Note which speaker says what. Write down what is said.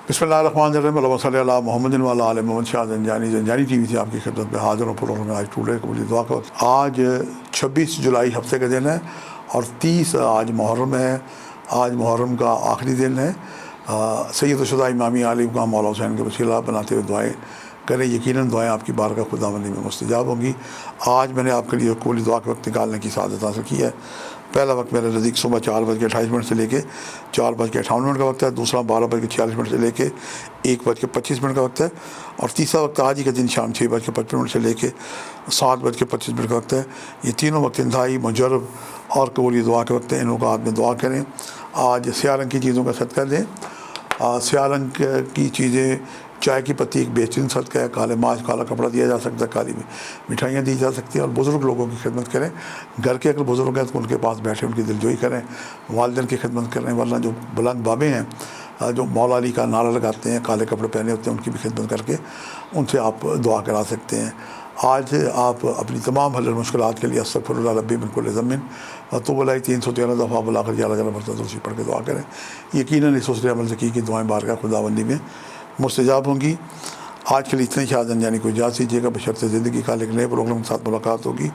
Speaker 1: بسم اللہ الرحمن الرحیم، اللہم صلی علی محمد و علی آل محمد۔ شاہ زنجانی ٹی وی سے آپ کی خدمت میں حاضر ہوں پروگرام میں آج ٹوڈے قبولی دعا کا وقت۔ آج 26 جولائی ہفتے کا دن ہے اور 30 آج محرم ہے۔ آج محرم کا آخری دن ہے۔ سید الشہداء امامی علی مقام مولا حسین کے وسیلہ بناتے ہوئے دعائیں کریں، یقیناً دعائیں آپ کی بارگاہ خداوندی میں مستجاب ہوں گی۔ آج میں نے آپ کے لیے قبولی دعا کے وقت نکالنے کی سعادت حاصل کی ہے۔ پہلا وقت میرے نزدیک صبح 4:28 سے لے کے 4:58 کا وقت ہے۔ دوسرا 12:46 سے لے کے 1:25 کا وقت ہے، اور تیسرا وقت آج ہی کے دن شام 6:55 سے لے کے 7:25 کا وقت ہے۔ یہ تینوں وقت انتہائی مجرب اور قبولی دعا کے وقت ہیں۔ ان اوقات میں دعا کریں۔ آج سیاہ رنگ کی چیزوں کا صدقہ دیں۔ سیاہ رنگ کی چیزیں، چائے کی پتی ایک بہترین صدقہ ہے۔ کالے ماچ، کالا کپڑا دیا جا سکتا ہے، کالی مٹھائیاں دی جا سکتی ہیں، اور بزرگ لوگوں کی خدمت کریں۔ گھر کے اگر بزرگ ہیں تو ان کے پاس بیٹھے ان کی دلجوئی کریں، والدین کی خدمت کریں، ورنہ جو بلند بابے ہیں جو مولا علی کا نعرہ لگاتے ہیں، کالے کپڑے پہنے ہوتے ہیں، ان کی بھی خدمت کر کے ان سے آپ دعا کرا سکتے ہیں۔ آج آپ اپنی تمام حل مشکلات کے لیے استغفر اللہ ربی من کل ذنب واتوب الیہ 313 دفعہ بلاغر یا اللہ مرتضی درود پڑھ کے دعا کریں۔ یقیناً اس حسن عمل سے کی کہ دعائیں بارگاہ خداوندی میں مستجاب ہوں گی۔ آج کے لیے اتنے شاہ زنجانی کو اجازت دیجیے گا، بشرط زندگی کا ایک نئے پروگرام کے ساتھ ملاقات ہوگی۔